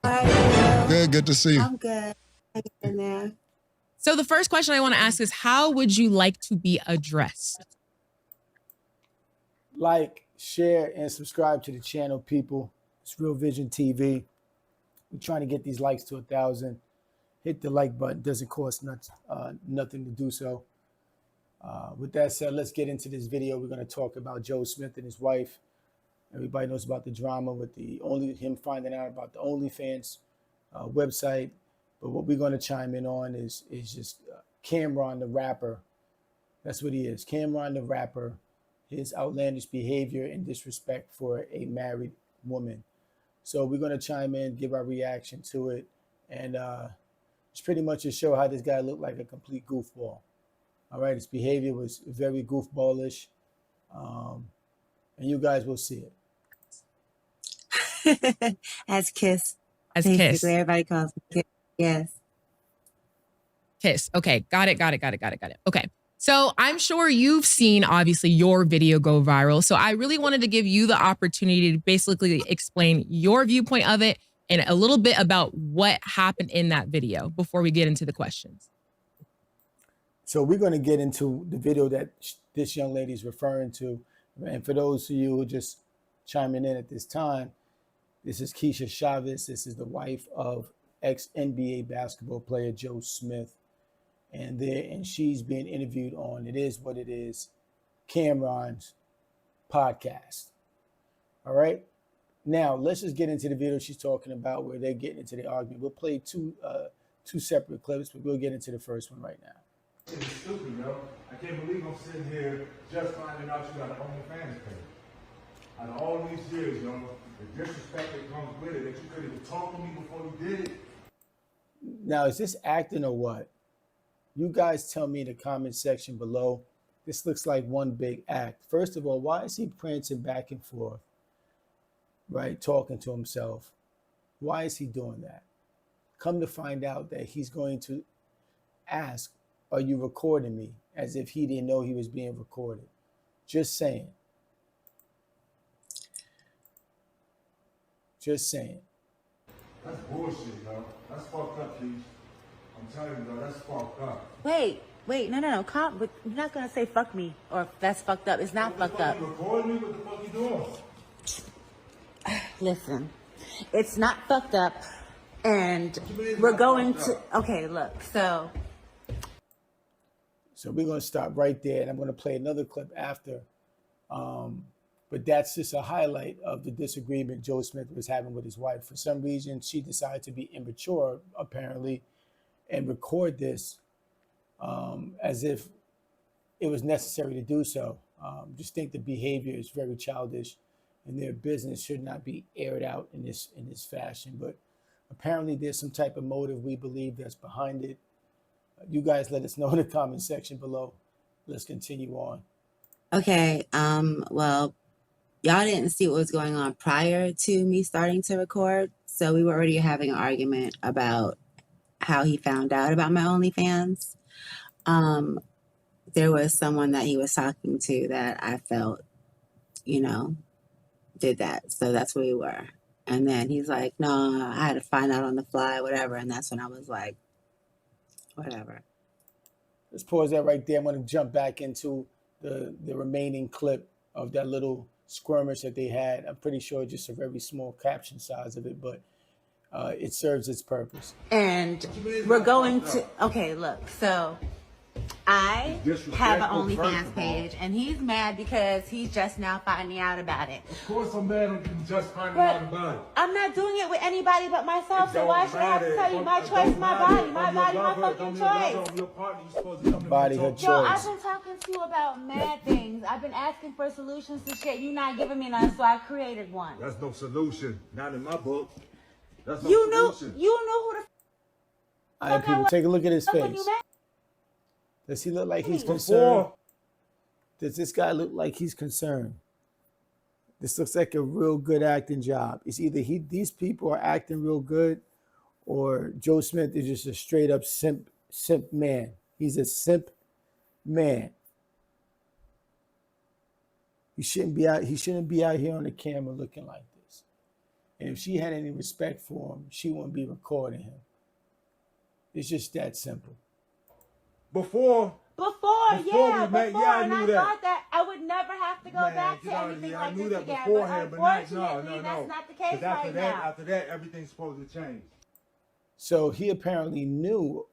How are you? Good to see you. I'm good. I get in there. So the first question I want to ask is, how would you like to be addressed? Like, share, and subscribe to the channel, people. It's Real Vision TV. We're trying to get these likes to 1,000. Hit the like button. Doesn't cost nothing to do so. With that said, let's get into this video. We're going to talk about Joe Smith and his wife. Everybody knows about the drama with him finding out about the OnlyFans website. But what we're going to chime in on is just Camron the rapper. That's what he is. Camron the rapper. His outlandish behavior and disrespect for a married woman. So we're going to chime in, give our reaction to it, and it's pretty much to show how this guy looked like a complete goofball. All right, his behavior was very goofballish, and you guys will see it. As Kiss. As basically, Kiss. Everybody calls me Kiss. Yes. Kiss. Okay, got it. Okay. So I'm sure you've seen, obviously, your video go viral. So I really wanted to give you the opportunity to basically explain your viewpoint of it and a little bit about what happened in that video before we get into the questions. So we're going to get into the video that this young lady is referring to. And for those of you who are just chiming in at this time, this is Kisha Chavis. This is the wife of ex-NBA basketball player Joe Smith. And she's being interviewed on It Is What It Is, Camron's podcast. All right. Now let's just get into the video she's talking about where they're getting into the argument. We'll play two separate clips, but we'll get into the first one right now. It's stupid, yo. I can't believe I'm sitting here just finding out you got an OnlyFans page. Out of all these years, yo, the disrespect that comes with it, that you couldn't even talk to me before you did it. Now, is this acting or what? You guys tell me in the comment section below. This looks like one big act. First of all, why is he prancing back and forth, right, talking to himself? Why is he doing that? Come to find out that he's going to ask, are you recording me? As if he didn't know he was being recorded. Just saying. Just saying. That's bullshit, yo. That's fucked up, Keith. I'm telling you, though, that's fucked up. Wait, no. But you're not gonna say fuck me or that's fucked up. It's not fucked up. You recording me? What the fuck you doing? Listen, it's not fucked up, and we're going to. Okay, look. So we're gonna stop right there, and I'm gonna play another clip after. But that's just a highlight of the disagreement Joe Smith was having with his wife. For some reason, she decided to be immature, apparently, and record this as if it was necessary to do so. Just think the behavior is very childish, and their business should not be aired out in this fashion. But apparently, there's some type of motive we believe that's behind it. You guys let us know in the comment section below. Let's continue on. Okay. Well, y'all didn't see what was going on prior to me starting to record. So we were already having an argument about how he found out about my OnlyFans. There was someone that he was talking to that I felt, did that. So that's where we were. And then he's like, no, I had to find out on the fly, whatever. And that's when I was like, whatever. Let's pause that right there. I'm going to jump back into the remaining clip of that little skirmish that they had. I'm pretty sure just a very small caption size of it, but it serves its purpose. And we're going to. Okay, look. So I have an OnlyFans page, and he's mad because he's just now finding out about it. Of course I'm mad I'm just finding out about it. I'm not doing it with anybody but myself, so why should I have to tell you my choice, my body, my fucking choice? Body, her choice. Yo, I've been talking to you about mad things. I've been asking for solutions to shit. You not giving me none, so I created one. That's no solution. Not in my book. That's no solution. You knew who the All right, people, take a look at his face. Does he look like he's concerned? Does this guy look like he's concerned? This looks like a real good acting job. It's either these people are acting real good, or Joe Smith is just a straight up simp man. He's a simp man. He shouldn't be out here on the camera looking like this. And if she had any respect for him, she wouldn't be recording him. It's just that simple. Before Before, we yeah, met, before, yeah, I and knew I that. thought that I would never have to go Man, back to get out of anything here. like I knew this that again. beforehand, But but not, unfortunately, that's not the case 'Cause after right that, now. after that, everything's supposed to change. So he apparently knew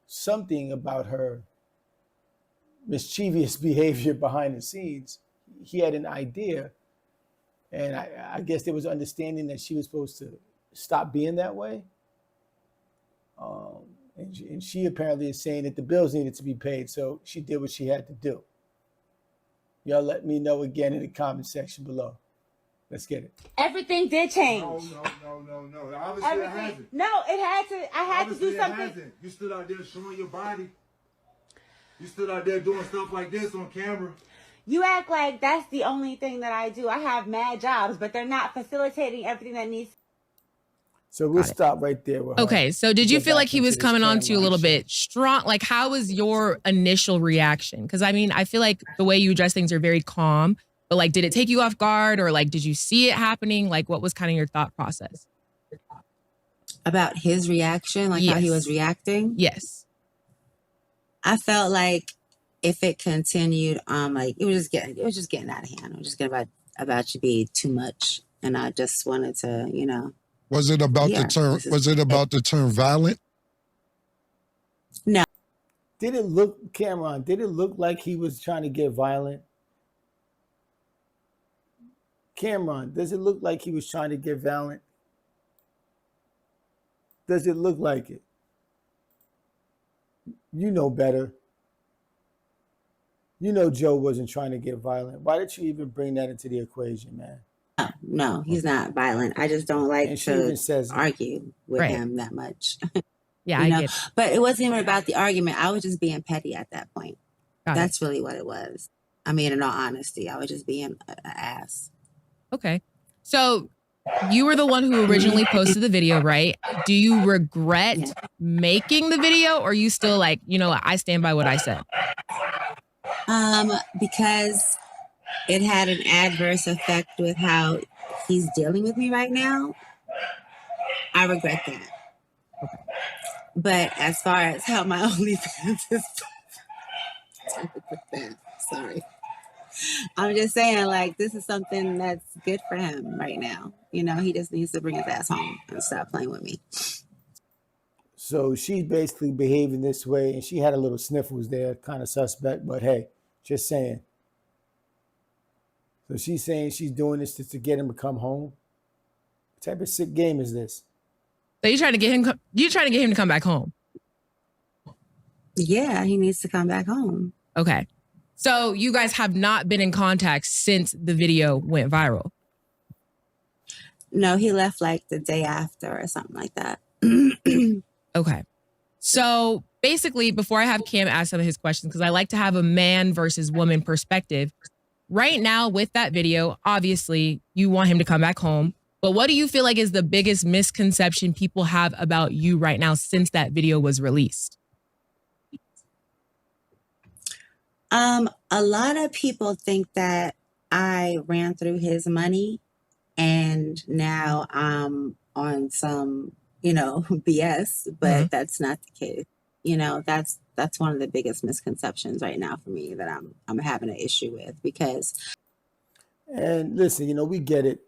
something about her mischievous behavior behind the scenes. He had an idea, and I guess there was understanding that she was supposed to stop being that way. And she apparently is saying that the bills needed to be paid, so she did what she had to do. Y'all let me know again in the comment section below. Let's get it. Everything did change. No. Obviously, it Everything. hasn't. No, it had to. I had Obviously, to do something. It hasn't. You stood out there showing your body. You stood out there doing stuff like this on camera. You act like that's the only thing that I do. I have mad jobs, but they're not facilitating everything that needs. So we'll stop right there. With Okay, so did you feel like he was coming on to you a little bit? bit strong? Like, how was your initial reaction? Because I mean, I feel like the way you address things are very calm, but like, did it take you off guard, or like, did you see it happening? Like, what was kind of your thought process? About his reaction, like how he was reacting? Yes. I felt like if it continued, like it was just getting out of hand. It was just getting about to be too much. And I just wanted to, you know. Was it about the term violent? No. Did it look, Camron, did it look like he was trying to get violent? Camron, does it look like he was trying to get violent? Does it look like it? You know better. You know Joe wasn't trying to get violent. Why did you even bring that into the equation, man? No, he's not violent. I just don't like to argue with him that much. Yeah, I get it. But it wasn't even about the argument. I was just being petty at that point. That's really what it was. I mean, in all honesty, I was just being an ass. Okay. So you were the one who originally posted the video, right? Do you regret making the video, or are you still like, you know, I stand by what I said? Because it had an adverse effect with how he's dealing with me right now. I regret that. Okay. But as far as how my OnlyFans is, sorry. I'm just saying, like, this is something that's good for him right now. You know, he just needs to bring his ass home and stop playing with me. So she's basically behaving this way, and she had a little sniffles there, kind of suspect, but hey, just saying. So she's saying she's doing this to get him to come home. What type of sick game is this? So you trying to get him to come back home? Yeah, he needs to come back home. Okay. So you guys have not been in contact since the video went viral? No, he left like the day after or something like that. Okay. So basically, before I have Cam ask some of his questions, because I like to have a man versus woman perspective. Right now with that video, obviously you want him to come back home. But what do you feel like is the biggest misconception people have about you right now since that video was released? A lot of people think that I ran through his money and now I'm on some, you know, BS, but that's not the case. You know, that's one of the biggest misconceptions right now for me that I'm having an issue with, because. And listen, you know, we get it.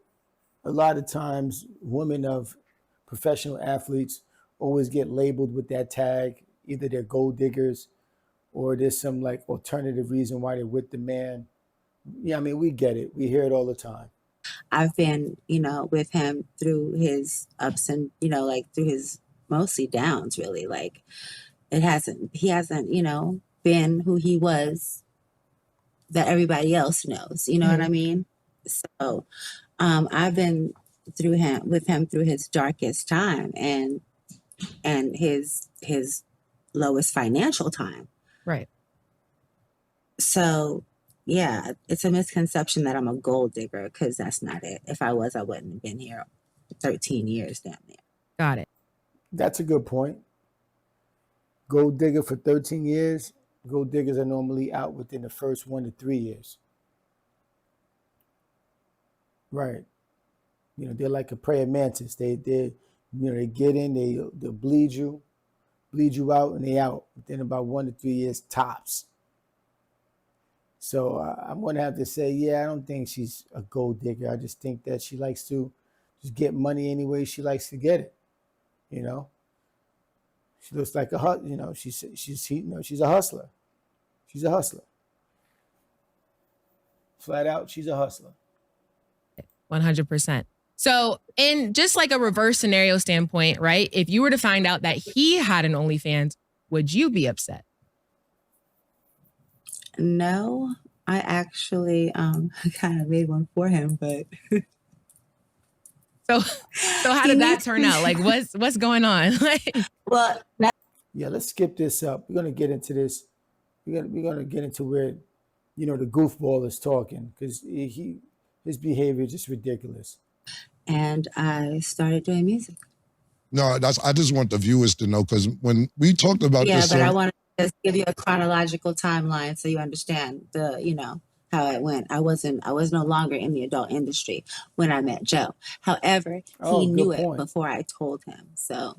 A lot of times women of professional athletes always get labeled with that tag. Either they're gold diggers or there's some like alternative reason why they're with the man. Yeah, I mean, we get it. We hear it all the time. I've been, you know, with him through his ups and, you know, like through his mostly downs, really. Like he hasn't, you know, been who he was that everybody else knows. You know what I mean? So I've been with him through his darkest time and his lowest financial time. Right. So yeah, it's a misconception that I'm a gold digger, because that's not it. If I was, I wouldn't have been here 13 years damn near. Got it. That's a good point. Gold digger for 13 years. Gold diggers are normally out within the first 1 to 3 years. Right. You know, they're like a praying mantis. They get in, they'll bleed you out, and they out within about 1 to 3 years tops. So I'm going to have to say, yeah, I don't think she's a gold digger. I just think that she likes to just get money any way she likes to get it. You know, she looks like a she's a hustler. She's a hustler. Flat out, she's a hustler. 100%. So in just like a reverse scenario standpoint, right? If you were to find out that he had an OnlyFans, would you be upset? No, I actually kind of made one for him, but so how did that turn out? Like, what's going on? Well, yeah, let's skip this up. We're gonna get into this. We're gonna get into where, the goofball is talking, because his behavior is just ridiculous. And I started doing music. No, I just want the viewers to know, because when we talked about this, but I want to just give you a chronological timeline so you understand how it went. I was no longer in the adult industry when I met Joe. However, he knew it before I told him. So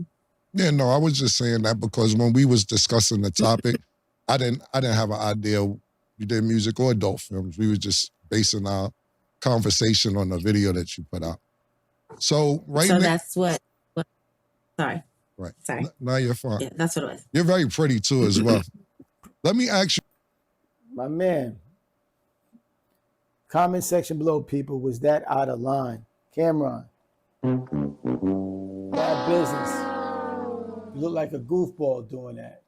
yeah, no, I was just saying that because when we was discussing the topic, I didn't have an idea you did music or adult films. We was just basing our conversation on the video that you put out. So that's what. Sorry. Right. Sorry. No, you're fine. Yeah, that's what it was. You're very pretty too, as well. Let me ask you, my man. Comment section below, people. Was that out of line? Camron. Bad business. You look like a goofball doing that.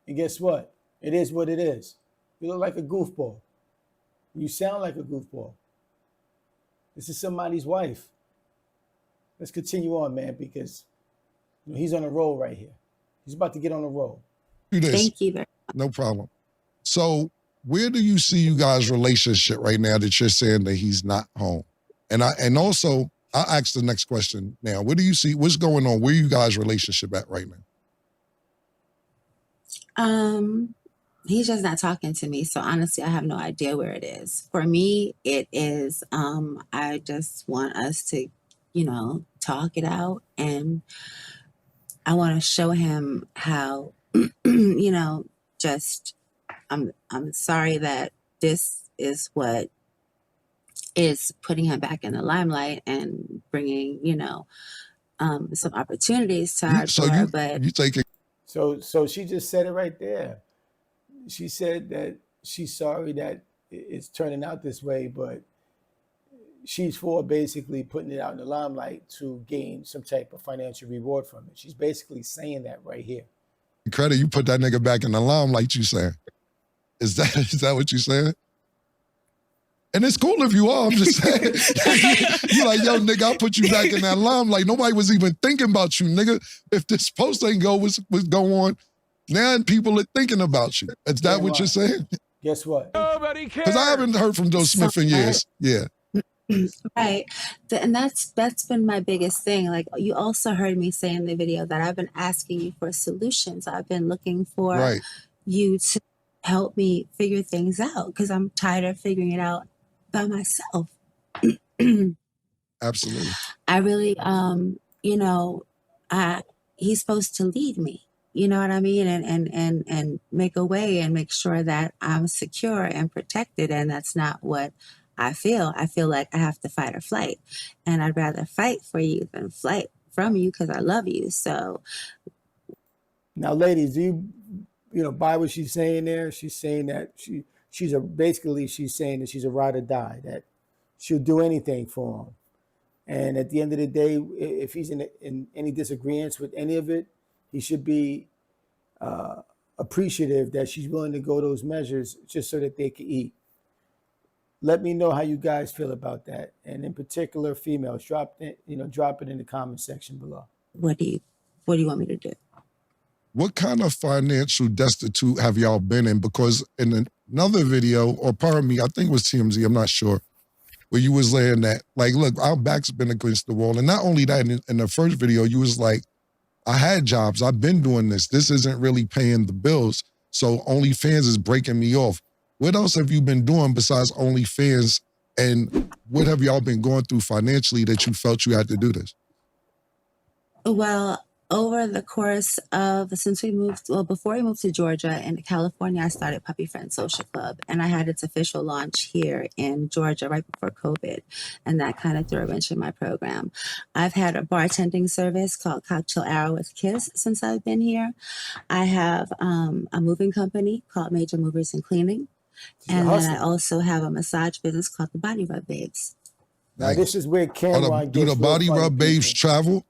And guess what? It is what it is. You look like a goofball. You sound like a goofball. This is somebody's wife. Let's continue on, man, because he's on a roll right here. He's about to get on a roll. Thank you very much. No problem. So where do you see you guys' relationship right now that you're saying that he's not home? And also, I'll ask the next question now. Where do you see, what's going on? Where you guys' relationship at right now? He's just not talking to me. So honestly, I have no idea where it is. For me, it is, I just want us to, talk it out. And I want to show him how, just, I'm sorry that this is what is putting him back in the limelight and bringing, some opportunities to our door. But you take it. So she just said it right there. She said that she's sorry that it's turning out this way, but she's for basically putting it out in the limelight to gain some type of financial reward from it. She's basically saying that right here. Credit, you put that nigga back in the limelight, you saying. Is that what you saying? And it's cool if you are, I'm just saying. You like, yo, nigga, I'll put you back in that limelight. Nobody was even thinking about you, nigga. If this post ain't go on, now people are thinking about you. Is that what you're saying? Guess what? Nobody cares. Because I haven't heard from Joe Smith in years. Yeah. Right. And that's been my biggest thing. Like, you also heard me say in the video that I've been asking you for solutions. I've been looking for you to help me figure things out, because I'm tired of figuring it out by myself. Absolutely. I really, he's supposed to lead me. You know what I mean? And make a way and make sure that I'm secure and protected. And that's not what I feel. I feel like I have to fight or flight. And I'd rather fight for you than flight from you, because I love you. So now, ladies, do you buy what she's saying there? She's saying that she's saying that she's a ride or die, that she'll do anything for him. And at the end of the day, if he's in any disagreements with any of it, he should be appreciative that she's willing to go those measures just so that they can eat. Let me know how you guys feel about that, and in particular, females, drop it in the comment section below. What do you want me to do? What kind of financial destitute have y'all been in? Because in another video, or pardon me, I think it was TMZ, I'm not sure, where you was laying that, like, look, our back's been against the wall. And not only that, in the first video, you was like, I had jobs, I've been doing this. This isn't really paying the bills. So OnlyFans is breaking me off. What else have you been doing besides OnlyFans And what have y'all been going through financially that you felt you had to do this? Well, over the course of since we moved, well, before we moved to Georgia and California, I started Puppy Friends Social Club, and I had its official launch here in Georgia right before COVID, and that kind of threw a wrench in my program. I've had a bartending service called Cocktail Hour with Kiss since I've been here. I have a moving company called Major Movers and Cleaning, and then I also have a massage business called the Body Rub Babes. Now this is where Camron do gets the Body real funny, Rub Babes people. travel?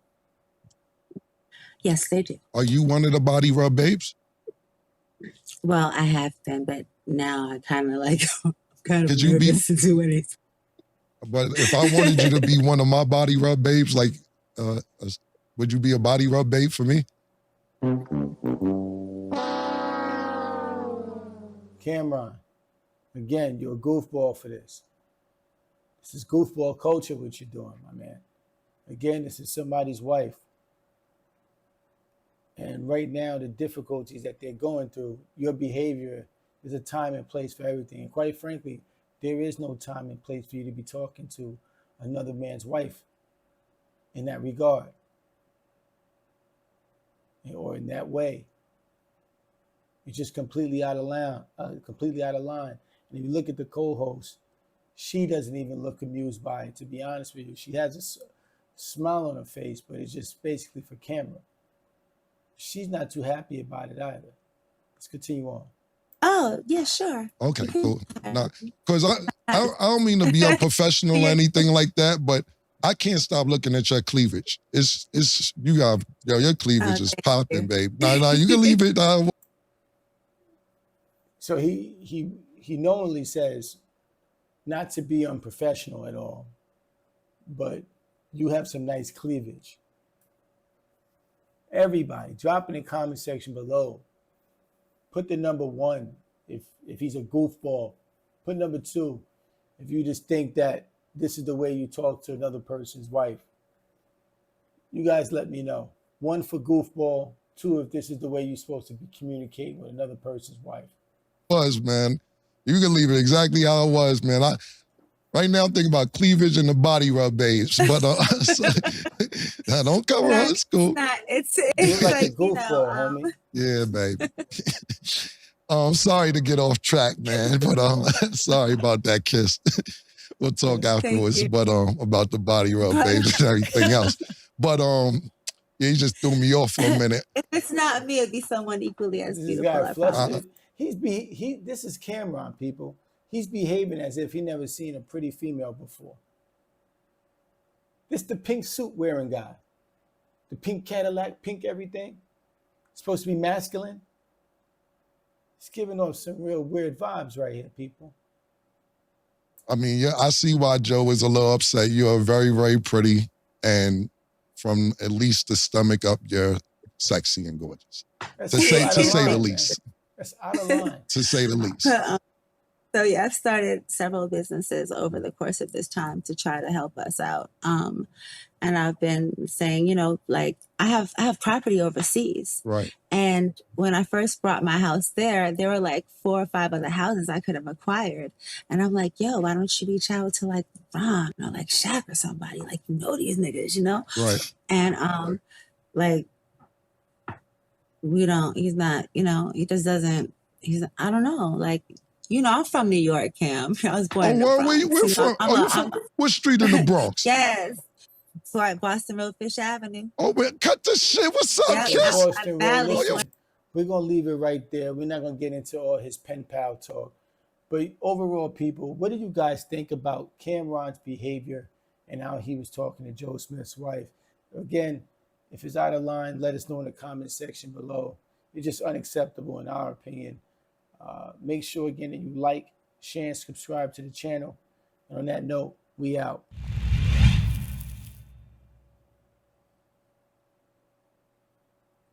Yes, they do. Are you one of the Body Rub Babes? Well, I have been, but now I kind of like kind of Could you be- nervous to do anything. But if I wanted you to be one of my Body Rub Babes, like, would you be a Body Rub Babe for me? Camron, again, you're a goofball for this. This is goofball culture, what you're doing, my man. Again, this is somebody's wife. And right now, the difficulties that they're going through, your behavior is a time and place for everything. And quite frankly, there is no time and place for you to be talking to another man's wife in that regard or in that way. It's just completely out of line. And if you look at the co-host, she doesn't even look amused by it, to be honest with you. She has a smile on her face, but it's just basically for camera. She's not too happy about it either. Let's continue on. Oh, yeah, sure. Okay, cool. Because I don't mean to be unprofessional or anything like that, but I can't stop looking at your cleavage. It's you got your cleavage is popping, babe. No, you can leave it. So he knowingly says not to be unprofessional at all, but you have some nice cleavage. Everybody, drop in the comment section below. Put the number 1 if he's a goofball. Put number 2 if you just think that this is the way you talk to another person's wife. You guys let me know. 1 for goofball, 2 if this is the way you're supposed to be communicating with another person's wife. Man. You can leave it exactly how it was, man. Right now I'm thinking about cleavage and the Body Rub Babes, but don't cover her. It's cool. It's like a like, goofball, homie. Yeah, baby. I'm sorry to get off track, man, but sorry about that kiss. We'll talk afterwards, but about the Body Rub Babes and everything else. But yeah, he just threw me off for a minute. If it's not me, it'd be someone equally as This beautiful. guy I promise. this is Camron, people. He's behaving as if he never seen a pretty female before. This the pink suit wearing guy. The pink Cadillac, pink everything. Supposed to be masculine. He's giving off some real weird vibes right here, people. I mean, yeah, I see why Joe is a little upset. You are very, very pretty. And from at least the stomach up, you're sexy and gorgeous. To say the least. That's out of line. To say the least. So yeah, I've started several businesses over the course of this time to try to help us out. And I've been saying, like I have property overseas. Right. And when I first brought my house there were like 4 or 5 other houses I could have acquired. And I'm like, yo, why don't you reach out to like Ron or like Shaq or somebody? Like, these niggas, Right. And like he's not, he just doesn't, I don't know, like, I'm from New York, Cam. I was born in the Bronx. Where you from? You from what street in the Bronx? Yes. So at Boston Road, Fish Avenue. Oh, man, cut this shit. What's up, Yeah, Kiss? Boston Road. Listen, we're going to leave it right there. We're not going to get into all his pen pal talk. But overall, people, what do you guys think about Camron's behavior and how he was talking to Joe Smith's wife? Again, if it's out of line, let us know in the comment section below. It's just unacceptable in our opinion. Make sure, again, that you like, share, and subscribe to the channel. And on that note, we out.